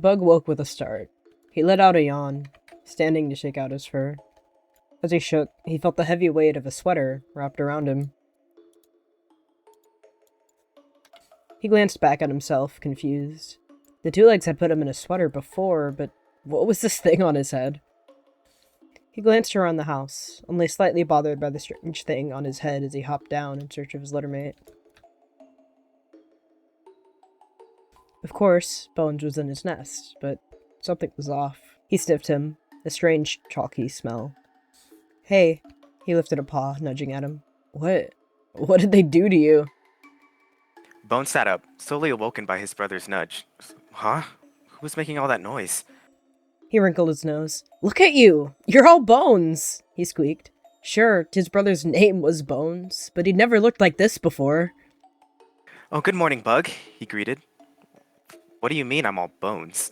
Bug woke with a start. He let out a yawn, standing to shake out his fur. As he shook, he felt the heavy weight of a sweater wrapped around him. He glanced back at himself, confused. The two legs had put him in a sweater before, but what was this thing on his head? He glanced around the house, only slightly bothered by the strange thing on his head as he hopped down in search of his littermate. Of course, Bones was in his nest, but something was off. He sniffed him, a strange, chalky smell. Hey, he lifted a paw, nudging at him. What did they do to you? Bones sat up, slowly awoken by his brother's nudge. Huh? Who was making all that noise? He wrinkled his nose. Look at you! You're all bones! He squeaked. Sure, his brother's name was Bones, but he'd never looked like this before. Oh, good morning, Bug, he greeted. What do you mean I'm all bones?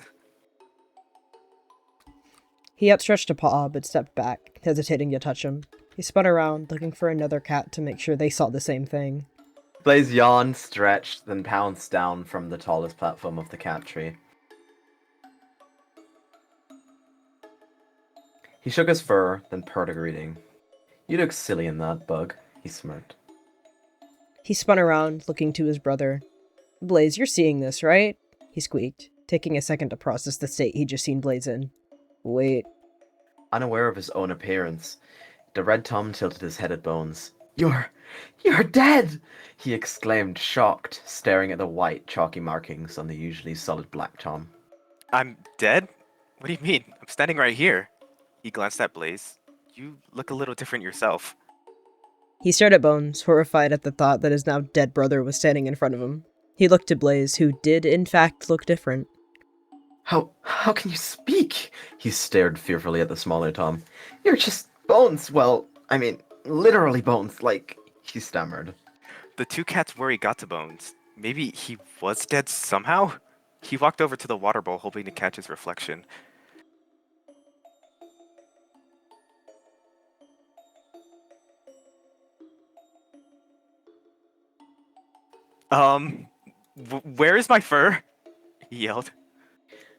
He outstretched a paw, but stepped back, hesitating to touch him. He spun around, looking for another cat to make sure they saw the same thing. Blaze yawned, stretched, then pounced down from the tallest platform of the cat tree. He shook his fur, then purred a greeting. You look silly in that, Bug, he smirked. He spun around, looking to his brother. Blaze, you're seeing this, right? He squeaked, taking a second to process the state he'd just seen Blaze in. Wait. Unaware of his own appearance, the red Tom tilted his head at Bones. You're dead! He exclaimed, shocked, staring at the white, chalky markings on the usually solid black Tom. I'm dead? What do you mean? I'm standing right here. He glanced at Blaze. You look a little different yourself. He stared at Bones, horrified at the thought that his now dead brother was standing in front of him. He looked to Blaze, who did in fact look different. How can you speak? He stared fearfully at the smaller Tom. You're just Bones, well, I mean, literally Bones, like, he stammered. The two cats worry got to Bones. Maybe he was dead somehow? He walked over to the water bowl hoping to catch his reflection. Where is my fur? He yelled.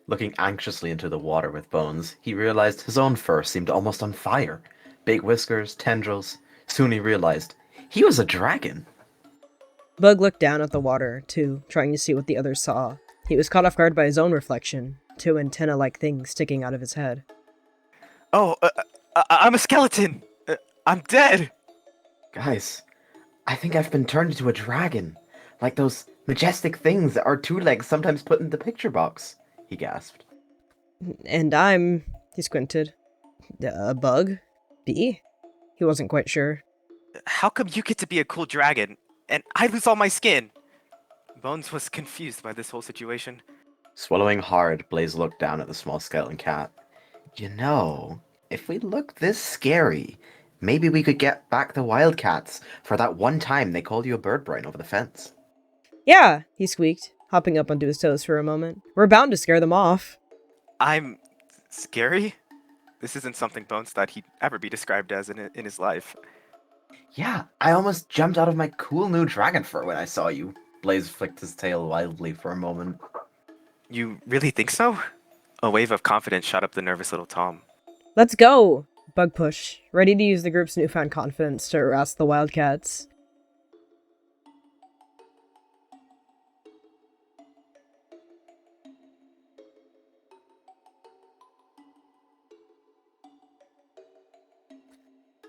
Looking anxiously into the water with Bones, he realized his own fur seemed almost on fire. Big whiskers, tendrils. Soon he realized he was a dragon. Bug looked down at the water, too, trying to see what the others saw. He was caught off guard by his own reflection, two antenna-like things sticking out of his head. Oh, I'm a skeleton! I'm dead! Guys, I think I've been turned into a dragon. Like those majestic things that our two legs sometimes put in the picture box, he gasped. And he squinted. A bug? Bee? He wasn't quite sure. How come you get to be a cool dragon, and I lose all my skin? Bones was confused by this whole situation. Swallowing hard, Blaze looked down at the small skeleton cat. You know, if we look this scary, maybe we could get back the Wildcats for that one time they called you a bird brain over the fence. Yeah, he squeaked, hopping up onto his toes for a moment. We're bound to scare them off. I'm scary? This isn't something Bones thought he'd ever be described as in his life. Yeah, I almost jumped out of my cool new dragon fur when I saw you. Blaze flicked his tail wildly for a moment. You really think so? A wave of confidence shot up the nervous little Tom. Let's go! Bug pushed, ready to use the group's newfound confidence to harass the Wildcats.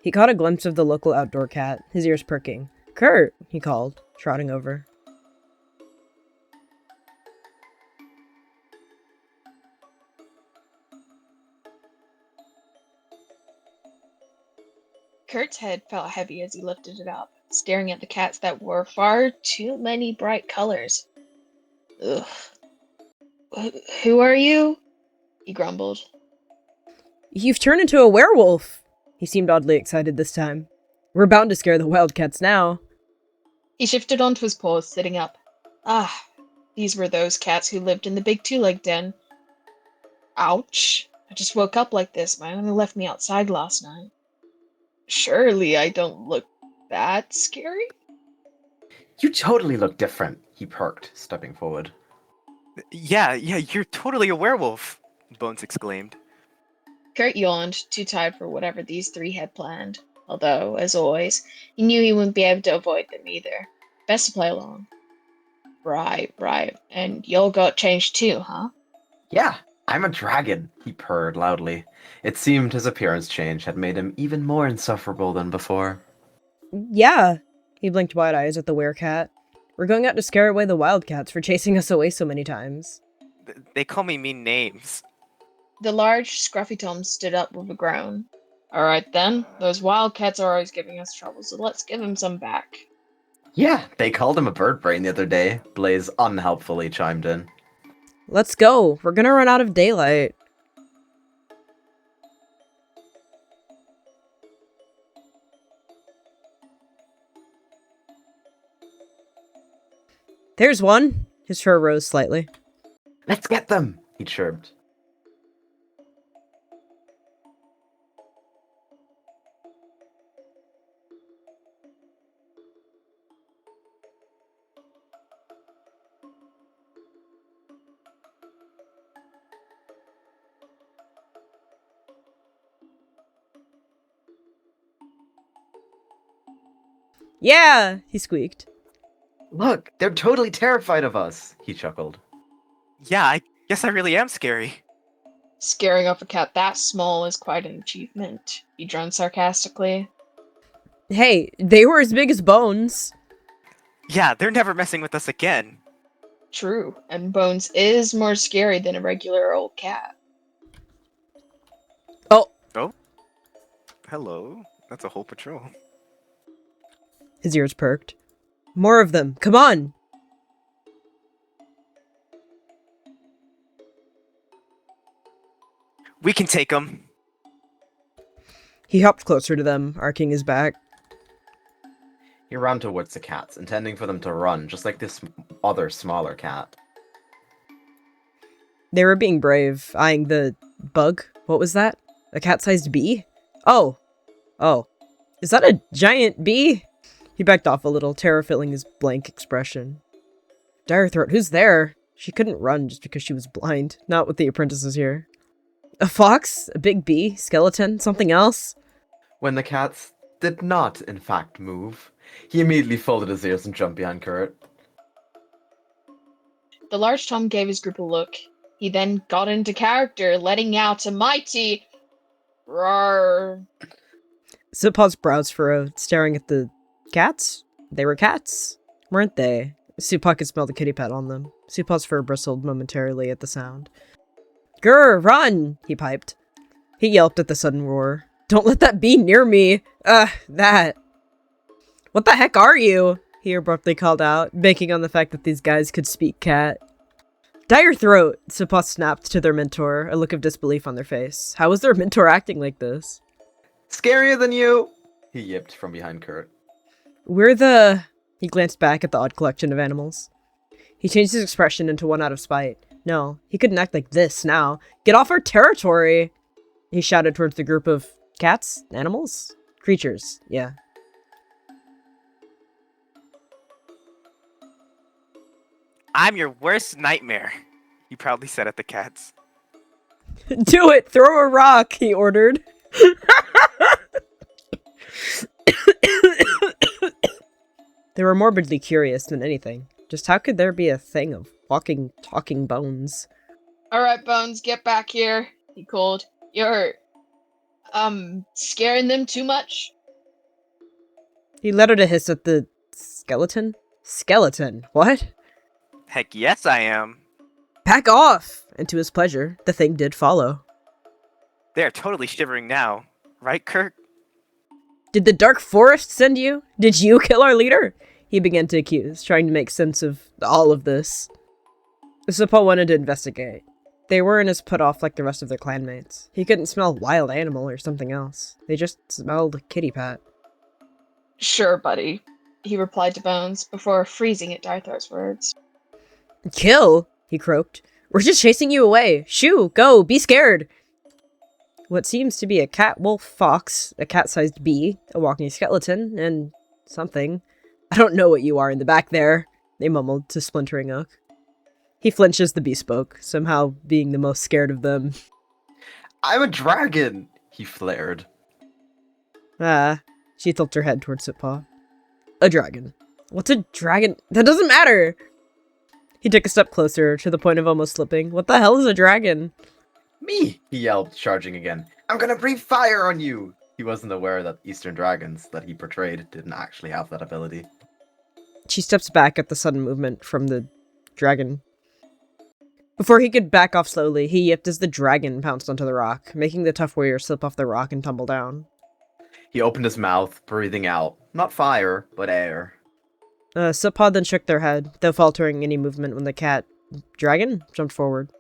He caught a glimpse of the local outdoor cat, his ears perking. Curt, he called, trotting over. Kurt's head felt heavy as he lifted it up, staring at the cats that wore far too many bright colors. Ugh. Who are you? He grumbled. You've turned into a werewolf! He seemed oddly excited this time. We're bound to scare the Wildcats now. He shifted onto his paws, sitting up. Ah, these were those cats who lived in the big two-leg den. Ouch. I just woke up like this. My owner left me outside last night. Surely I don't look that scary? You totally look different, he perked, stepping forward. Yeah, you're totally a werewolf, Bones exclaimed. Curt yawned, too tired for whatever these three had planned. Although, as always, he knew he wouldn't be able to avoid them either. Best to play along. Right. And y'all got changed too, huh? Yeah, I'm a dragon, he purred loudly. It seemed his appearance change had made him even more insufferable than before. Yeah. He blinked wide eyes at the werecat. We're going out to scare away the wildcats for chasing us away so many times. They call me mean names. The large, scruffy Tom stood up with a groan. Alright then, those wildcats are always giving us trouble, so let's give them some back. Yeah, they called him a bird brain the other day, Blaze unhelpfully chimed in. Let's go. We're gonna run out of daylight. There's one. His fur rose slightly. Let's get them, he chirped. Yeah, he squeaked. Look, they're totally terrified of us, he chuckled. Yeah, I guess I really am scary. Scaring off a cat that small is quite an achievement, he droned sarcastically. Hey, they were as big as Bones. Yeah, they're never messing with us again. True, and Bones is more scary than a regular old cat. Oh, Hello, that's a whole patrol. his ears perked. More of them. Come on. We can take them. He hopped closer to them, arcing his back. He ran towards the cats, intending for them to run, just like this other smaller cat. They were being brave, eyeing the bug. What was that? A cat-sized bee? Oh. Is that a giant bee? He backed off a little, terror filling his blank expression. Direthroat, who's there? She couldn't run just because she was blind. Not with the apprentices here. A fox? A big bee? Skeleton? Something else? When the cats did not, in fact, move, he immediately folded his ears and jumped behind Curt. The large Tom gave his group a look. He then got into character, letting out a mighty roar. Sipaw's brows furrowed, staring at the cats? They were cats, weren't they? Supaw could smell the kitty pet on them. Supaw's fur bristled momentarily at the sound. Grr, run! He piped. He yelped at the sudden roar. Don't let that bee near me! That. What the heck are you? He abruptly called out, banking on the fact that these guys could speak cat. Direthroat! Supaw snapped to their mentor, a look of disbelief on their face. How was their mentor acting like this? Scarier than you! He yipped from behind Curt. We're the... He glanced back at the odd collection of animals. He changed his expression into one out of spite. No, he couldn't act like this now. Get off our territory! He shouted towards the group of cats? Animals? Creatures, yeah. I'm your worst nightmare, he proudly said at the cats. Do it! Throw a rock! He ordered. They were morbidly curious than anything. Just how could there be a thing of walking, talking bones? Alright, Bones, get back here, he called. You're, scaring them too much? He let out a hiss at the skeleton? Skeleton? What? Heck yes, I am. Back off! And to his pleasure, the thing did follow. They're totally shivering now. Right, Curt? Did the Dark Forest send you? Did you kill our leader? He began to accuse, trying to make sense of all of this. Supaw wanted to investigate. They weren't as put off like the rest of their clanmates. He couldn't smell wild animal or something else. They just smelled kitty pat. Sure, buddy, he replied to Bones, before freezing at Direthroat's words. Kill? He croaked. We're just chasing you away. Shoo, go, be scared. What seems to be a cat, wolf, fox, a cat-sized bee, a walking skeleton, and something. I don't know what you are in the back there, they mumbled to Splintering Oak. He flinches the bespoke, somehow being the most scared of them. I'm a dragon! He flared. Ah, she tilts her head towards Sitpaw. A dragon. What's a dragon? That doesn't matter! He took a step closer, to the point of almost slipping. What the hell is a dragon? Me! He yelled, charging again. I'm gonna breathe fire on you! He wasn't aware that Eastern dragons that he portrayed didn't actually have that ability. She steps back at the sudden movement from the dragon. Before he could back off slowly, he yipped as the dragon pounced onto the rock, making the tough warrior slip off the rock and tumble down. He opened his mouth, breathing out. Not fire, but air. Sitpaw then shook their head, though faltering any movement when the dragon jumped forward.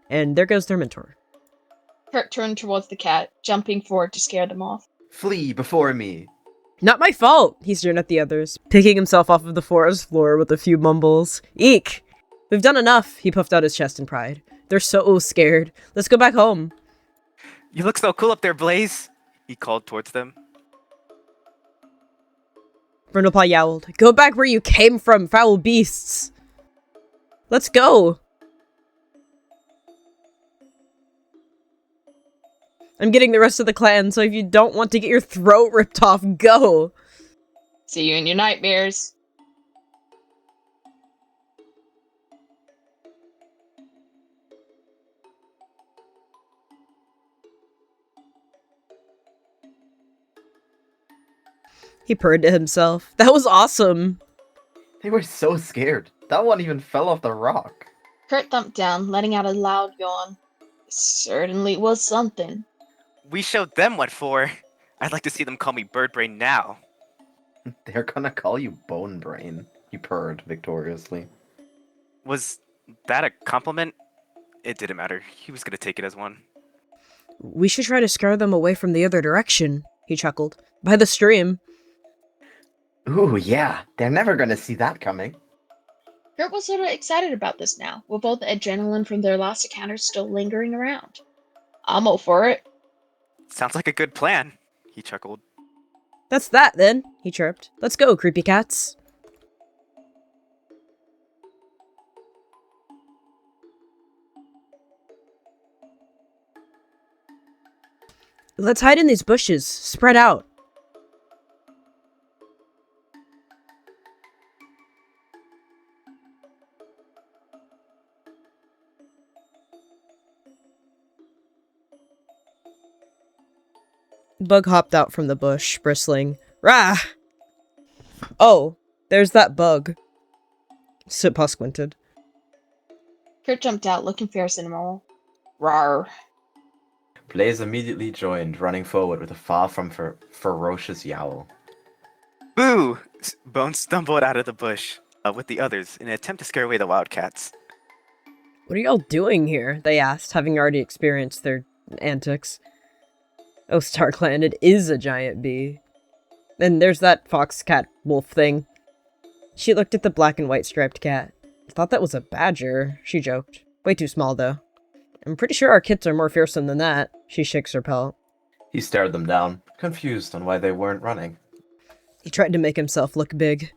And there goes their mentor. Curt turned towards the cat, jumping forward to scare them off. Flee before me! Not my fault! He sneered at the others, picking himself off of the forest floor with a few mumbles. Eek! We've done enough, he puffed out his chest in pride. They're so scared. Let's go back home. You look so cool up there, Blaze! He called towards them. Brindlepaw yowled. Go back where you came from, foul beasts! Let's go! I'm getting the rest of the clan, so if you don't want to get your throat ripped off, go! See you in your nightmares. He purred to himself. That was awesome! They were so scared. That one even fell off the rock. Curt thumped down, letting out a loud yawn. It certainly was something. We showed them what for. I'd like to see them call me Birdbrain now. They're gonna call you Bone Brain. He purred victoriously. Was that a compliment? It didn't matter. He was gonna take it as one. We should try to scare them away from the other direction, he chuckled. By the stream. Ooh, yeah. They're never gonna see that coming. Curt was sort of excited about this now, with both the adrenaline from their last encounters still lingering around. I'm all for it. Sounds like a good plan, he chuckled. That's that, then, he chirped. Let's go, creepy cats. Let's hide in these bushes. Spread out. Bug hopped out from the bush, bristling. Rah! Oh, there's that bug. Sitpaw squinted. Curt jumped out, looking fierce and immoral. Rawr. Blaze immediately joined, running forward with a far from ferocious yowl. Boo! Bones stumbled out of the bush with the others in an attempt to scare away the wildcats. What are y'all doing here? They asked, having already experienced their antics. Oh, StarClan, it is a giant bee. And there's that fox, cat, wolf thing. She looked at the black and white striped cat. Thought that was a badger, she joked. Way too small, though. I'm pretty sure our kits are more fearsome than that. She shakes her pelt. He stared them down, confused on why they weren't running. He tried to make himself look big.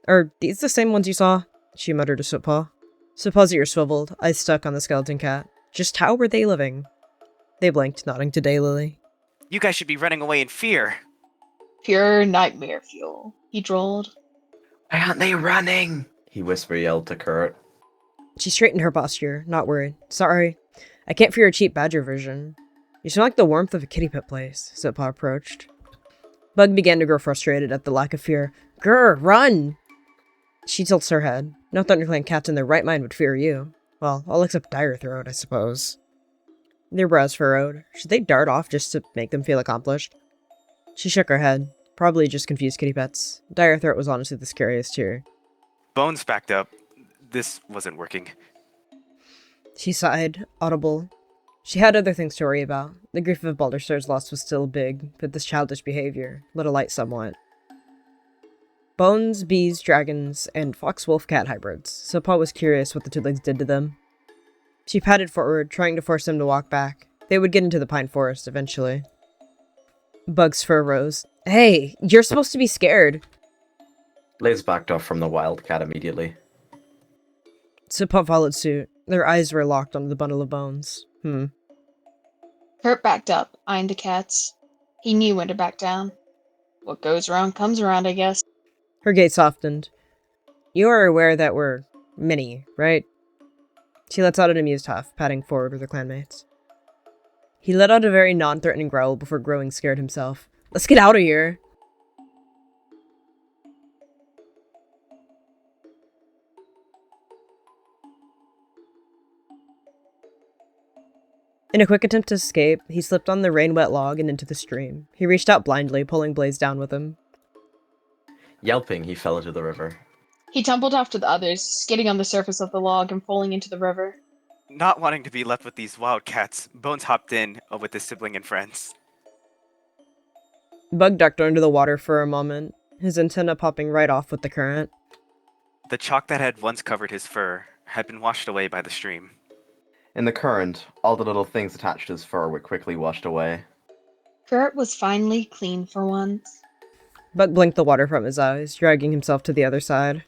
Are these the same ones you saw? She muttered to Sitpaw. Sitpaw's ears swiveled, eyes stuck on the skeleton cat. Just how were they living? They blinked, nodding to Daylily. You guys should be running away in fear. Pure nightmare fuel, he drawled. Why aren't they running? He yelled to Curt. She straightened her posture, not worried. Sorry, I can't fear a cheap badger version. You smell like the warmth of a kitty pet place, Sitpaw approached. Bug began to grow frustrated at the lack of fear. Grr, run! She tilts her head. No ThunderClan cats in their right mind would fear you. Well, all except Dire Throat, I suppose. Their brows furrowed. Should they dart off just to make them feel accomplished? She shook her head. Probably just confused kitty pets. Dire Throat was honestly the scariest here. Bones backed up. This wasn't working. She sighed, audible. She had other things to worry about. The grief of Balderstow's loss was still big, but this childish behavior lit a light somewhat. Bones, bees, dragons, and fox-wolf-cat hybrids. Sitpaw was curious what the two legs did to them. She padded forward, trying to force them to walk back. They would get into the pine forest eventually. Bug's fur rose. Hey, you're supposed to be scared. Blaze backed off from the wildcat immediately. Sipop followed suit. Their eyes were locked onto the bundle of bones. Curt backed up, eyeing the cats. He knew when to back down. What goes around comes around, I guess. Her gaze softened. You are aware that we're many, right? She lets out an amused huff, padding forward with her clanmates. He let out a very non-threatening growl before growing scared himself. Let's get out of here! In a quick attempt to escape, he slipped on the rain-wet log and into the stream. He reached out blindly, pulling Blaze down with him. Yelping, he fell into the river. He tumbled after the others, skidding on the surface of the log and falling into the river. Not wanting to be left with these wild cats, Bones hopped in with his sibling and friends. Bug ducked under the water for a moment, his antenna popping right off with the current. The chalk that had once covered his fur had been washed away by the stream. In the current, all the little things attached to his fur were quickly washed away. Curt was finally clean for once. Bug blinked the water from his eyes, dragging himself to the other side.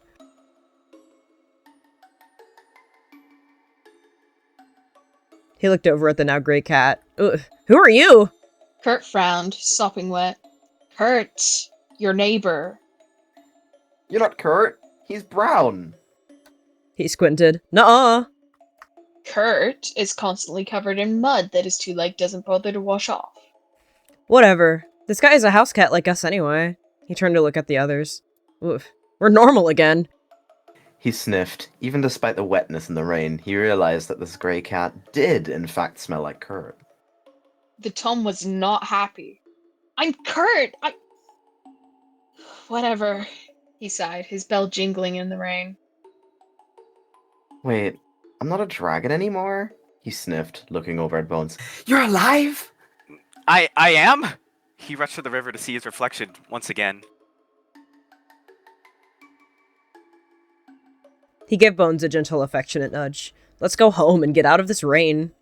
He looked over at the now gray cat. Who are you? Curt frowned, sopping wet. Curt, your neighbor. You're not Curt. He's brown. He squinted. Nuh-uh. Curt is constantly covered in mud that his two-leg doesn't bother to wash off. Whatever. This guy is a house cat like us anyway. He turned to look at the others. Oof. We're normal again. He sniffed. Even despite the wetness and the rain, he realized that this grey cat did, in fact, smell like Curt. The Tom was not happy. I'm Curt! Whatever, he sighed, his bell jingling in the rain. Wait, I'm not a dragon anymore? He sniffed, looking over at Bones. You're alive? I am? He rushed to the river to see his reflection once again. He gave Bones a gentle, affectionate nudge. Let's go home and get out of this rain.